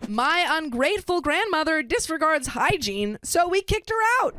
My ungrateful grandmother disregards hygiene, so we kicked her out.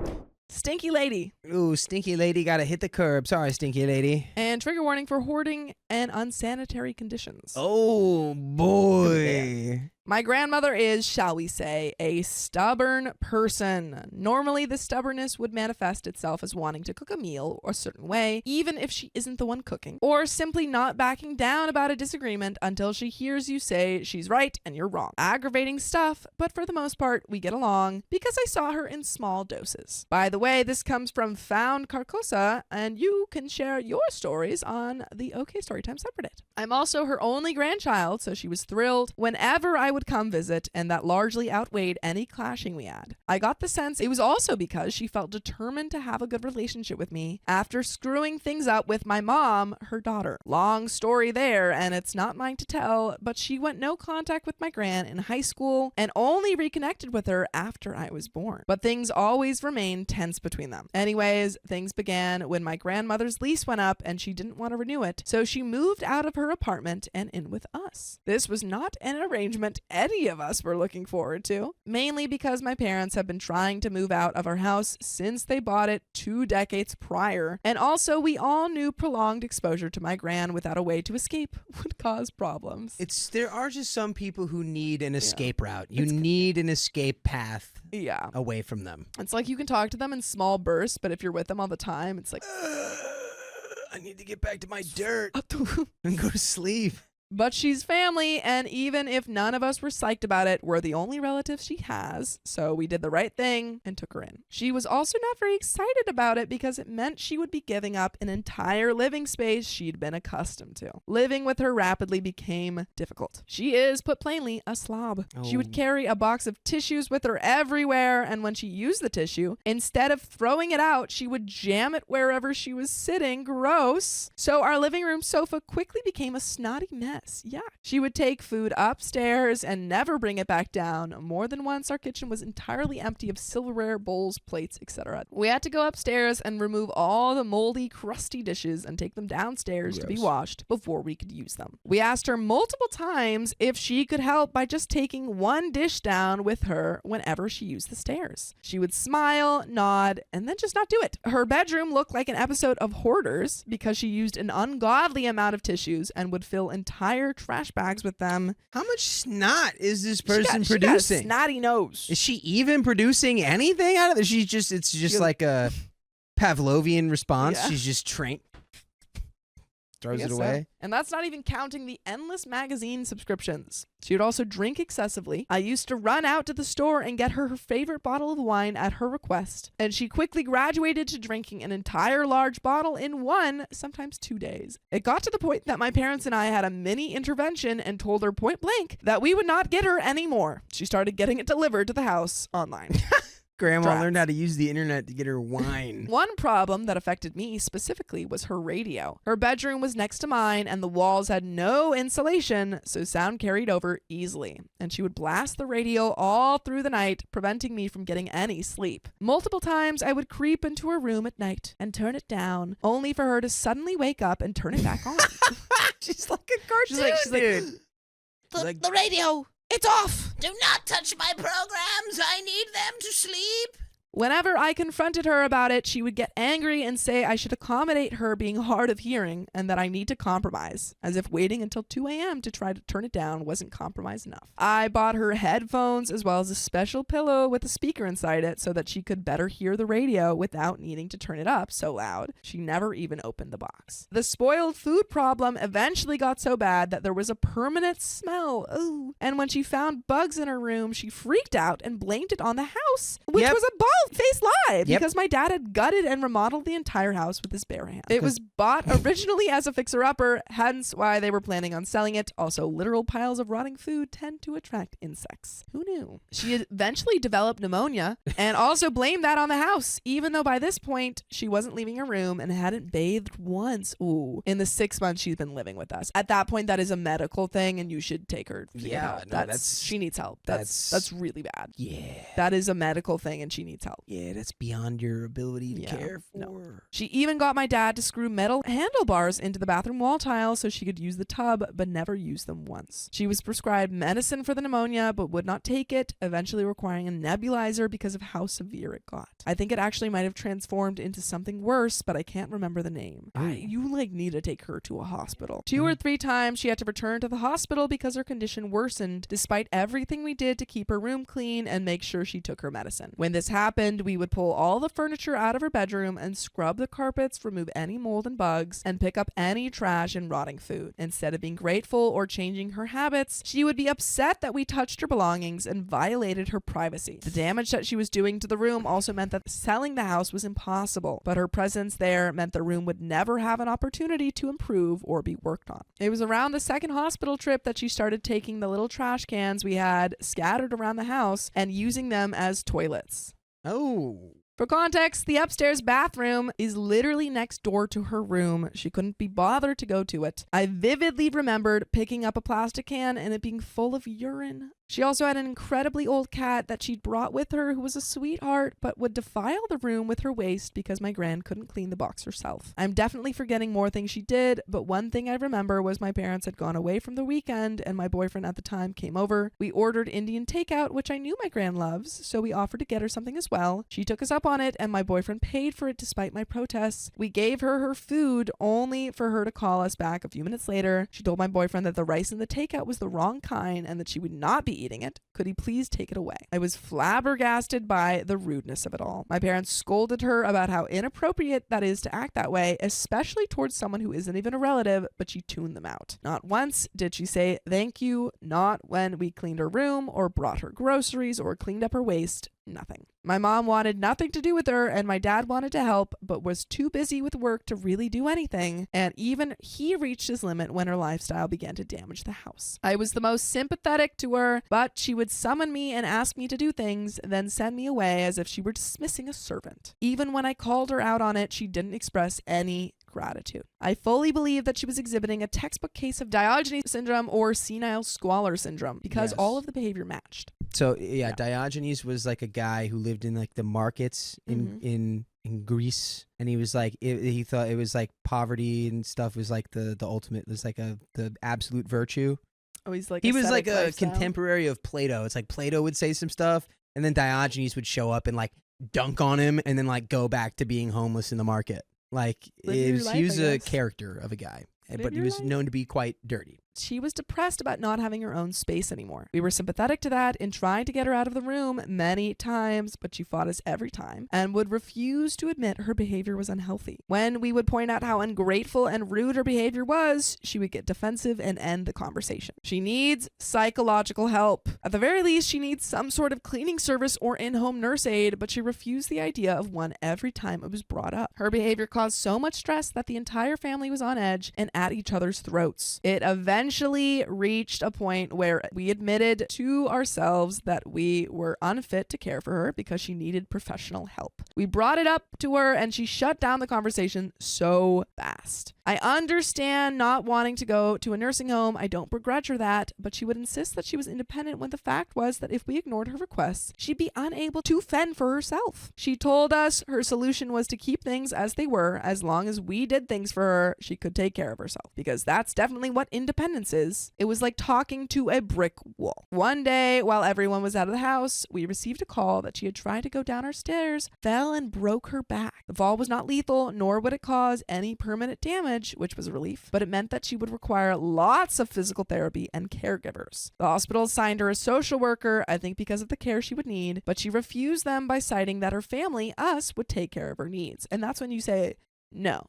Stinky lady. Ooh, stinky lady gotta hit the curb. Sorry, stinky lady. And trigger warning for hoarding and unsanitary conditions. Oh, boy. My grandmother is, shall we say, a stubborn person. Normally, the stubbornness would manifest itself as wanting to cook a meal a certain way, even if she isn't the one cooking, or simply not backing down about a disagreement until she hears you say she's right and you're wrong. Aggravating stuff, but for the most part, we get along because I saw her in small doses. By the way, this comes from Found Carcosa, and you can share your stories on the OK Storytime subreddit. I'm also her only grandchild, so she was thrilled whenever I would come visit, and that largely outweighed any clashing we had. I got the sense it was also because she felt determined to have a good relationship with me after screwing things up with my mom, her daughter. Long story there, and it's not mine to tell, but she went no contact with my gran in high school and only reconnected with her after I was born. But things always remained tense between them. Anyways, things began when my grandmother's lease went up and she didn't want to renew it, so she moved out of her apartment and in with us. This was not an arrangement any of us were looking forward to, mainly because my parents have been trying to move out of our house since they bought it 2 decades prior, and also we all knew prolonged exposure to my gran without a way to escape would cause problems. There are just some people who need an escape route. You need an escape path away from them. It's like you can talk to them in small bursts, but if you're with them all the time, it's like, I need to get back to my dirt and go to sleep. But she's family, and even if none of us were psyched about it, we're the only relatives she has, so we did the right thing and took her in. She was also not very excited about it because it meant she would be giving up an entire living space she'd been accustomed to. Living with her rapidly became difficult. She is, put plainly, a slob. She would carry a box of tissues with her everywhere, and when she used the tissue, instead of throwing it out, she would jam it wherever she was sitting. Gross. So our living room sofa quickly became a snotty mess. Yeah. She would take food upstairs and never bring it back down. More than once, our kitchen was entirely empty of silverware, bowls, plates, etc. We had to go upstairs and remove all the moldy, crusty dishes and take them downstairs to be washed before we could use them. We asked her multiple times if she could help by just taking one dish down with her whenever she used the stairs. She would smile, nod, and then just not do it. Her bedroom looked like an episode of Hoarders because she used an ungodly amount of tissues and would fill entire trash bags with them. How much snot is this person producing? She got a snotty nose. Is she even producing anything out of it? It's just like a Pavlovian response. Yeah. She's just trained. Throws it away. So. And that's not even counting the endless magazine subscriptions. She would also drink excessively. I used to run out to the store and get her favorite bottle of wine at her request. And she quickly graduated to drinking an entire large bottle in 1, sometimes 2 days. It got to the point that my parents and I had a mini intervention and told her point blank that we would not get her anymore. She started getting it delivered to the house online. Grandma learned how to use the internet to get her wine. One problem that affected me specifically was her radio. Her bedroom was next to mine and the walls had no insulation, so sound carried over easily. And she would blast the radio all through the night, preventing me from getting any sleep. Multiple times I would creep into her room at night and turn it down, only for her to suddenly wake up and turn it back on. She's like a cartoon. She's like, the radio! It's off! Do not touch my programs. I need them to sleep. Whenever I confronted her about it, she would get angry and say I should accommodate her being hard of hearing and that I need to compromise, as if waiting until 2 a.m. to try to turn it down wasn't compromise enough. I bought her headphones as well as a special pillow with a speaker inside it so that she could better hear the radio without needing to turn it up so loud. She never even opened the box. The spoiled food problem eventually got so bad that there was a permanent smell. Ooh. And when she found bugs in her room, she freaked out and blamed it on the house, which was a face lie because my dad had gutted and remodeled the entire house with his bare hands. It was bought originally as a fixer-upper, hence why they were planning on selling it. Also, literal piles of rotting food tend to attract insects. Who knew? She eventually developed pneumonia and also blamed that on the house, even though by this point she wasn't leaving her room and hadn't bathed once. Ooh, in the 6 months she's been living with us. At that point, that is a medical thing and you should take her to get help. She needs help. That's really bad. Yeah. That is a medical thing and she needs help. tell. Yeah, that's beyond your ability to care for. No. She even got my dad to screw metal handlebars into the bathroom wall tile so she could use the tub, but never use them once. She was prescribed medicine for the pneumonia, but would not take it, eventually requiring a nebulizer because of how severe it got. I think it actually might have transformed into something worse, but I can't remember the name. You need to take her to a hospital. 2 or 3 times she had to return to the hospital because her condition worsened, despite everything we did to keep her room clean and make sure she took her medicine. When this happened, we would pull all the furniture out of her bedroom and scrub the carpets, remove any mold and bugs, and pick up any trash and rotting food. Instead of being grateful or changing her habits, she would be upset that we touched her belongings and violated her privacy. The damage that she was doing to the room also meant that selling the house was impossible, but her presence there meant the room would never have an opportunity to improve or be worked on. It was around the second hospital trip that she started taking the little trash cans we had scattered around the house and using them as toilets. Oh. For context, the upstairs bathroom is literally next door to her room. She couldn't be bothered to go to it. I vividly remembered picking up a plastic can and it being full of urine. She also had an incredibly old cat that she'd brought with her who was a sweetheart but would defile the room with her waste because my gran couldn't clean the box herself. I'm definitely forgetting more things she did, but one thing I remember was my parents had gone away from the weekend and my boyfriend at the time came over. We ordered Indian takeout, which I knew my gran loves, so we offered to get her something as well. She took us up on it and my boyfriend paid for it despite my protests. We gave her her food only for her to call us back a few minutes later. She told my boyfriend that the rice in the takeout was the wrong kind and that she would not be eating it. Could he please take it away? I was flabbergasted by the rudeness of it all. My parents scolded her about how inappropriate that is to act that way, especially towards someone who isn't even a relative, but she tuned them out. Not once did she say thank you, not when we cleaned her room or brought her groceries or cleaned up her waste. Nothing. My mom wanted nothing to do with her and my dad wanted to help but was too busy with work to really do anything, and even he reached his limit when her lifestyle began to damage the house. I was the most sympathetic to her, but she would summon me and ask me to do things, then send me away as if she were dismissing a servant. Even when I called her out on it, she didn't express any gratitude. I fully believe that she was exhibiting a textbook case of Diogenes syndrome or senile squalor syndrome because all of the behavior matched. So yeah, Diogenes was like a guy who lived in like the markets in Greece, and he was like he thought it was like poverty and stuff was like the ultimate, was like the absolute virtue. Oh, he was like a contemporary of Plato. It's like Plato would say some stuff and then Diogenes would show up and like dunk on him and then like go back to being homeless in the market. Like he was a character of a guy, but he was known to be quite dirty. She was depressed about not having her own space anymore. We were sympathetic to that and tried to get her out of the room many times, but she fought us every time and would refuse to admit her behavior was unhealthy. When we would point out how ungrateful and rude her behavior was, she would get defensive and end the conversation. She needs psychological help. At the very least, she needs some sort of cleaning service or in-home nurse aid, but she refused the idea of one every time it was brought up. Her behavior caused so much stress that the entire family was on edge and at each other's throats. It eventually reached a point where we admitted to ourselves that we were unfit to care for her because she needed professional help. We brought it up to her and she shut down the conversation so fast. I understand not wanting to go to a nursing home. I don't begrudge her that, but she would insist that she was independent when the fact was that if we ignored her requests, she'd be unable to fend for herself. She told us her solution was to keep things as they were. As long as we did things for her, she could take care of herself, because that's definitely what independence is. It was like talking to a brick wall. One day, while everyone was out of the house, we received a call that she had tried to go down our stairs, fell and broke her back. The fall was not lethal, nor would it cause any permanent damage, which was a relief, but it meant that she would require lots of physical therapy and caregivers. The hospital assigned her a social worker, I think because of the care she would need, but she refused them by citing that her family, us, would take care of her needs. And that's when you say, no.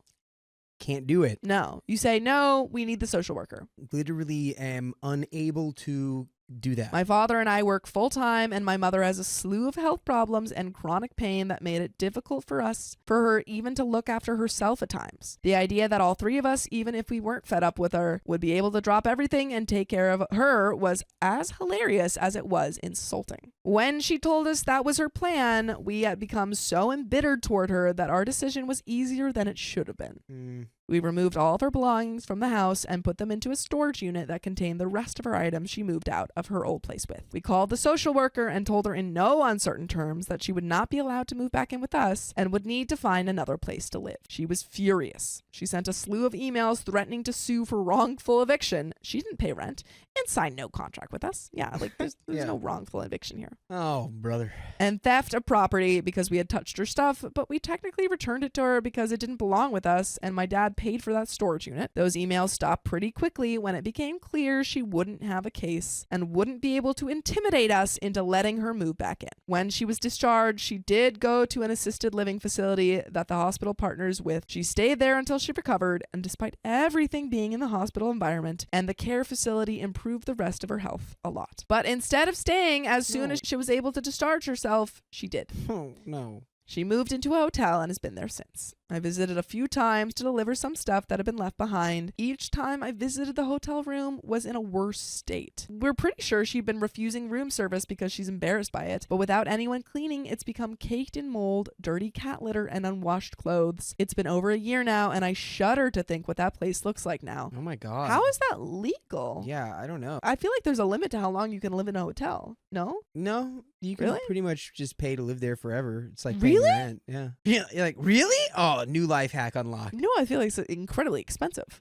Can't do it. No. You say, no, we need the social worker. Literally am unable to do that. My father and I work full time, and my mother has a slew of health problems and chronic pain that made it difficult for her even to look after herself at times. The idea that all three of us, even if we weren't fed up with her, would be able to drop everything and take care of her was as hilarious as it was insulting. When she told us that was her plan, we had become so embittered toward her that our decision was easier than it should have been. We removed all of her belongings from the house and put them into a storage unit that contained the rest of her items she moved out of her old place with. We called the social worker and told her in no uncertain terms that she would not be allowed to move back in with us and would need to find another place to live. She was furious. She sent a slew of emails threatening to sue for wrongful eviction. She didn't pay rent and signed no contract with us. Yeah, like there's no wrongful eviction here. Oh, brother. And theft of property because we had touched her stuff, but we technically returned it to her because it didn't belong with us, and my dad paid for that storage unit. Those emails stopped pretty quickly when it became clear she wouldn't have a case and wouldn't be able to intimidate us into letting her move back in. When she was discharged, she did go to an assisted living facility that the hospital partners with. She stayed there until she recovered, and despite everything being in the hospital environment and the care facility improved the rest of her health a lot. But instead of staying as soon as she was able to discharge herself, she did. Oh, no. She moved into a hotel and has been there since. I visited a few times to deliver some stuff that had been left behind. Each time I visited the hotel room was in a worse state. We're pretty sure she'd been refusing room service because she's embarrassed by it, but without anyone cleaning, it's become caked in mold, dirty cat litter, and unwashed clothes. It's been over a year now, and I shudder to think what that place looks like now. Oh my God. How is that legal? Yeah, I don't know. I feel like there's a limit to how long you can live in a hotel. No? No, you can Really? pretty much just pay to live there forever. It's like Really? paying rent. Yeah. Yeah. You're like, really? Oh, new life hack unlocked. No, I feel like it's incredibly expensive.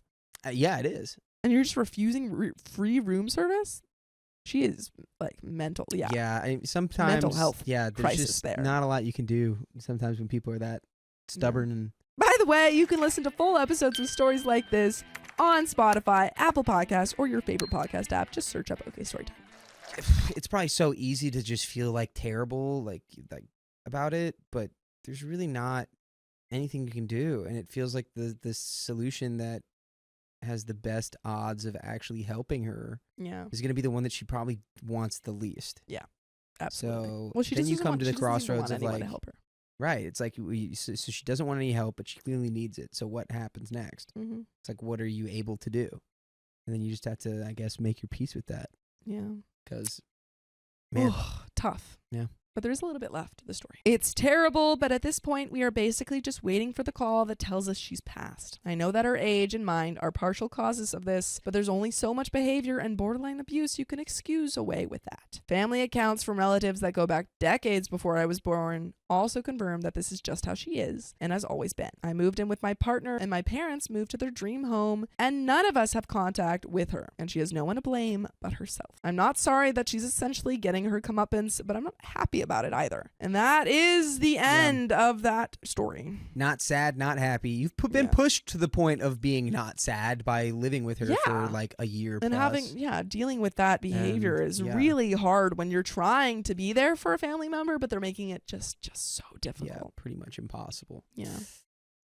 Yeah, it is. And you're just refusing free room service? She is like mental. Yeah. Yeah. Sometimes Mental health Yeah, there's crisis just there. not a lot you can do sometimes when people are that stubborn and. By the way, you can listen to full episodes of stories like this on Spotify, Apple Podcasts, or your favorite podcast app. Just search up OK Storytime. It's probably so easy to just feel like terrible, like about it, but there's really not anything you can do, and it feels like the solution that has the best odds of actually helping her is going to be the one that she probably wants the least. Yeah, absolutely. So well, she then just you doesn't come want- to she the doesn't even crossroads want of anyone like, to help her. right? It's like so she doesn't want any help, but she clearly needs it. So what happens next? Mm-hmm. It's like, what are you able to do? And then you just have to, I guess, make your peace with that. Yeah. Because, man, tough. Yeah. But there's a little bit left to the story. It's terrible, but at this point, we are basically just waiting for the call that tells us she's passed. I know that her age and mind are partial causes of this, but there's only so much behavior and borderline abuse you can excuse away with that. Family accounts from relatives that go back decades before I was born also confirm that this is just how she is and has always been. I moved in with my partner and my parents moved to their dream home, and none of us have contact with her, and she has no one to blame but herself. I'm not sorry that she's essentially getting her comeuppance, but I'm not happy about it either. And that is the end of that story. Not sad, not happy. You've been pushed to the point of being not sad by living with her for like a year and plus. dealing with that behavior is really hard when you're trying to be there for a family member, but they're making it just so difficult. Yeah, pretty much impossible. Yeah.